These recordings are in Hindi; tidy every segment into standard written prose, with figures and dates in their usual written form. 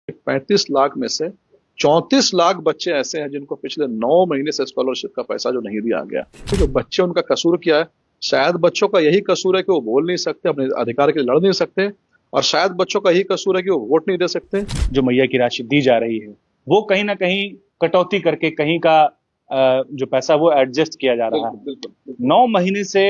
35 लाख में से 34 लाख बच्चे ऐसे हैं जिनको पिछले 9 महीने से स्कॉलरशिप का पैसा जो नहीं दिया गया। तो जो बच्चे, उनका कसूर क्या है? शायद बच्चों का यही कसूर है कि वो बोल नहीं सकते, अपने अधिकार के लिए लड़ नहीं सकते, और शायद बच्चों का यही कसूर है कि वो वोट नहीं दे सकते। जो मैया की राशि दी जा रही है वो कहीं ना कहीं कटौती करके कहीं का जो पैसा वो एडजस्ट किया जा रहा है। बिल्कुल 9 महीने से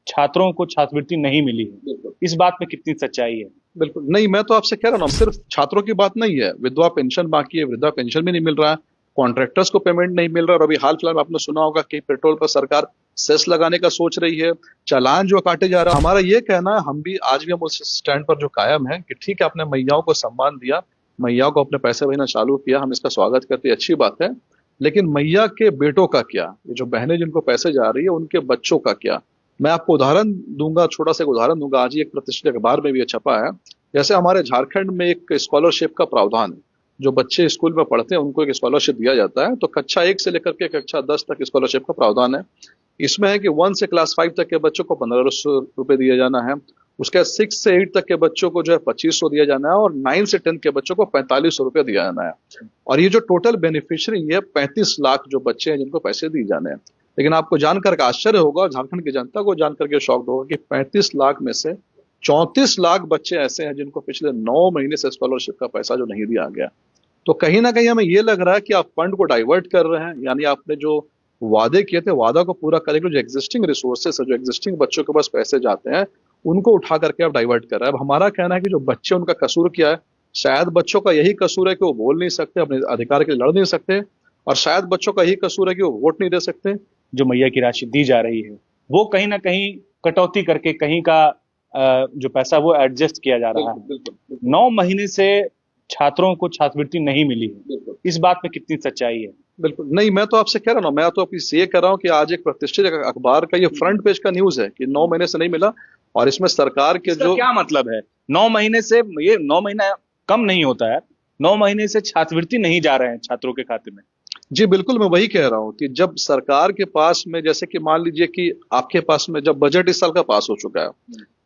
छात्रों को छात्रवृत्ति नहीं मिली है, इस बात में कितनी सच्चाई है? बिल्कुल नहीं, मैं तो आपसे कह रहा हूँ, सिर्फ छात्रों की बात नहीं है, विधवा पेंशन बाकी है, वृद्धा पेंशन भी नहीं मिल रहा है, कॉन्ट्रैक्टर्स को पेमेंट नहीं मिल रहा। और अभी हाल फिलहाल में आपने सुना होगा कि पेट्रोल पर सरकार सेस लगाने का सोच रही है, चालान जो काटे जा रहा है। हमारा ये कहना है, हम भी आज भी हम उस स्टैंड पर जो कायम है कि ठीक है, आपने मैयाओं को सम्मान दिया, मैयाओं को अपने पैसे भेजना चालू किया, हम इसका स्वागत करते हैं, अच्छी बात है, लेकिन मैया के बेटों का क्या? ये जो बहनें जिनको पैसे जा रही है, उनके बच्चों का क्या? मैं आपको उदाहरण दूंगा, छोटा सा उदाहरण दूंगा। आज ही एक प्रतिष्ठित अखबार में भी ये छपा है। जैसे हमारे झारखंड में एक स्कॉलरशिप का प्रावधान है, जो बच्चे स्कूल में पढ़ते हैं उनको एक स्कॉलरशिप दिया जाता है। तो कक्षा 1 से लेकर के कक्षा 10 तक स्कॉलरशिप का प्रावधान है। इसमें है कि 1 से क्लास 5 तक के बच्चों को 1500 रुपए दिया जाना है, उसके बाद 6 से 8 तक के बच्चों को जो है 2500 दिया जाना है, और 9 से 10 के बच्चों को 4500 रुपए दिया जाना है। और ये जो टोटल बेनिफिशियरी है 35 लाख जो बच्चे हैं जिनको पैसे दिए जाने हैं। लेकिन आपको जानकर के आश्चर्य होगा, झारखंड की जनता को जानकर के शॉक होगा कि 35 लाख में से 34 लाख बच्चे ऐसे हैं जिनको पिछले 9 महीने से स्कॉलरशिप का पैसा जो नहीं दिया गया। तो कहीं ना कहीं हमें ये लग रहा है कि आप फंड को डाइवर्ट कर रहे हैं, यानी आपने जो वादे किए थे, वादा को पूरा करेंगे, जो एग्जिस्टिंग रिसोर्सेस है, जो एग्जिस्टिंग बच्चों के पास पैसे जाते हैं, उनको उठा करके आप डाइवर्ट कर रहे हैं। अब हमारा कहना है कि जो बच्चे, उनका कसूर क्या है? शायद बच्चों का यही कसूर है कि वो बोल नहीं सकते, अपने अधिकार के लिए लड़ नहीं सकते, और शायद बच्चों का यही कसूर है कि वो वोट नहीं दे सकते। जो मैया की राशि दी जा रही है वो कहीं ना कहीं कटौती करके कहीं का जो पैसा वो एडजस्ट किया जा रहा है। 9 महीने से छात्रों को छात्रवृत्ति नहीं मिली है, इस बात में कितनी सच्चाई है? बिल्कुल नहीं, मैं तो आपसे कह रहा हूँ, मैं तो आपसे ये कह रहा हूँ कि आज एक प्रतिष्ठित अखबार का ये फ्रंट पेज का न्यूज है कि 9 महीने से नहीं मिला, और इसमें सरकार के जो क्या मतलब है? 9 महीने से, ये 9 महीना कम नहीं होता है, 9 महीने से छात्रवृत्ति नहीं जा रहे हैं छात्रों के खाते में। जी बिल्कुल, मैं वही कह रहा हूँ कि जब सरकार के पास में, जैसे कि मान लीजिए कि आपके पास में जब बजट इस साल का पास हो चुका है,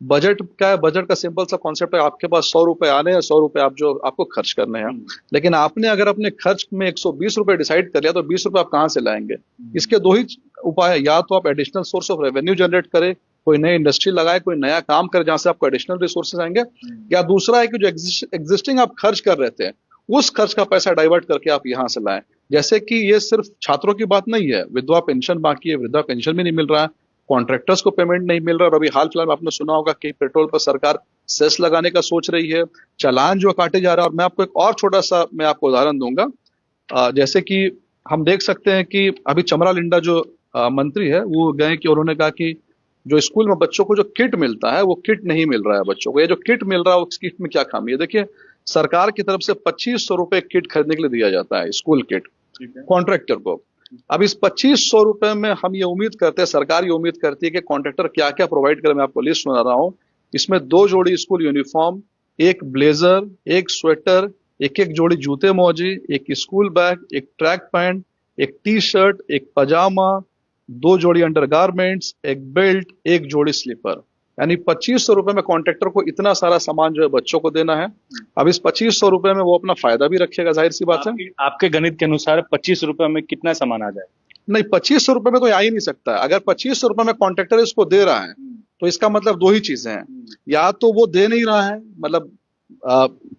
बजट क्या है? बजट का सिंपल सा कॉन्सेप्ट है, आपके पास 100 रुपए आने हैं, 100 रुपए आप जो आपको खर्च करने हैं। लेकिन आपने अगर अपने खर्च में 120 रुपए डिसाइड कर लिया, तो 20 रुपए आप कहाँ से लाएंगे? इसके 2 ही उपाय है, या तो आप additional source of revenue generate करें, कोई नई इंडस्ट्री लगाए, कोई नया काम करे जहां से आपको एडिशनल रिसोर्सेज आएंगे, या दूसरा है कि जो एग्जिस्टिंग आप खर्च कर रहे थे, उस खर्च का पैसा डाइवर्ट करके आप यहां से लाएं। जैसे कि ये सिर्फ छात्रों की बात नहीं है, विधवा पेंशन बाकी है, वृद्धा पेंशन भी नहीं मिल रहा है, कॉन्ट्रैक्टर्स को पेमेंट नहीं मिल रहा। और अभी हाल फिलहाल में आपने सुना होगा कि पेट्रोल पर सरकार सेस लगाने का सोच रही है, चालान जो काटे जा रहा है। और मैं आपको एक और छोटा सा मैं आपको उदाहरण दूंगा। जैसे कि हम देख सकते हैं कि अभी चमरा लिंडा जो मंत्री है, वो गए कि उन्होंने कहा कि जो स्कूल में बच्चों को जो किट मिलता है, वो किट नहीं मिल रहा है बच्चों को। ये जो किट मिल रहा है, उस किट में क्या खामी है? देखिए, सरकार की तरफ से 2500 रुपए किट खरीदने के लिए दिया जाता है, स्कूल किट, कॉन्ट्रैक्टर को। अब इस 2500 रुपए में हम ये उम्मीद करते हैं, सरकार ये उम्मीद करती है कि कॉन्ट्रैक्टर क्या क्या प्रोवाइड करे। मैं आपको लिस्ट सुना रहा हूं। इसमें 2 जोड़ी स्कूल यूनिफॉर्म, 1 ब्लेजर, 1 स्वेटर, 1 जोड़ी जूते मोजे, 1 school bag, 1 track pant, 1 T shirt, 1 पजामा, 2 जोड़ी अंडरगारमेंट्स, 1 बेल्ट, 1 जोड़ी स्लीपर। यानी 2500 रुपए में कॉन्ट्रैक्टर को इतना सारा सामान जो है बच्चों को देना है। अब इस 2500 रुपए में वो अपना फायदा भी रखेगा, जाहिर सी बात है। आपके गणित के अनुसार 25 रुपए में कितना सामान आ जाए? नहीं, 2500 रुपए में तो आ ही नहीं सकता। अगर 2500 रुपए में कॉन्ट्रैक्टर इसको दे रहा है, तो इसका मतलब 2 ही चीजें हैं, या तो वो दे नहीं रहा है, मतलब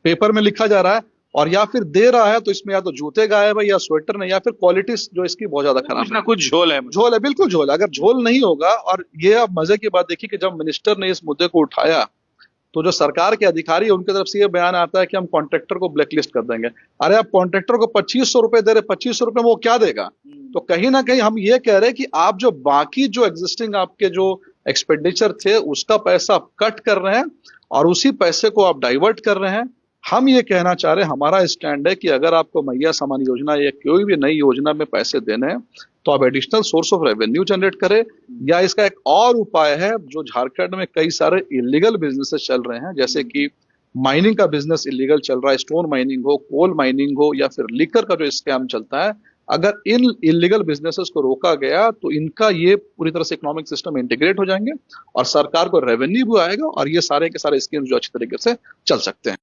पेपर में लिखा जा रहा है, और या फिर दे रहा है तो इसमें या तो जूते गायब है, या स्वेटर नहीं, या फिर क्वालिटी जो इसकी बहुत ज्यादा खराब है। कुछ झोल है, झोल है, बिल्कुल झोल है। अगर झोल नहीं होगा, और ये आप मजे की बात देखिए कि जब मिनिस्टर ने इस मुद्दे को उठाया, तो जो सरकार के अधिकारी है उनकी तरफ से ये बयान आता है कि हम कॉन्ट्रैक्टर को ब्लैकलिस्ट कर देंगे। अरे आप कॉन्ट्रैक्टर को 2500 रुपए दे रहे, 2500 रुपए में वो क्या देगा? तो कहीं ना कहीं हम ये कह रहे हैं कि आप जो बाकी जो एग्जिस्टिंग आपके जो एक्सपेंडिचर थे, उसका पैसा आप कट कर रहे हैं, और उसी पैसे को आप डाइवर्ट कर रहे हैं। हम ये कहना चाह रहे हैं, हमारा स्टैंड है कि अगर आपको मैया सम्मान योजना या कोई भी नई योजना में पैसे देने हैं, तो आप additional source of revenue generate करें, या इसका एक और उपाय है, जो झारखंड में कई सारे इलीगल बिजनेसेस चल रहे हैं, जैसे कि माइनिंग का बिजनेस इलीगल चल रहा है, स्टोन माइनिंग हो, कोल माइनिंग हो, या फिर लिकर का जो स्कैम चलता है। अगर इन इलीगल बिजनेसेस को रोका गया, तो इनका ये पूरी तरह से इकोनॉमिक सिस्टम इंटीग्रेट हो जाएंगे, और सरकार को रेवेन्यू भी आएगा, और ये सारे के सारे स्कीम्स जो अच्छी तरीके से चल सकते हैं।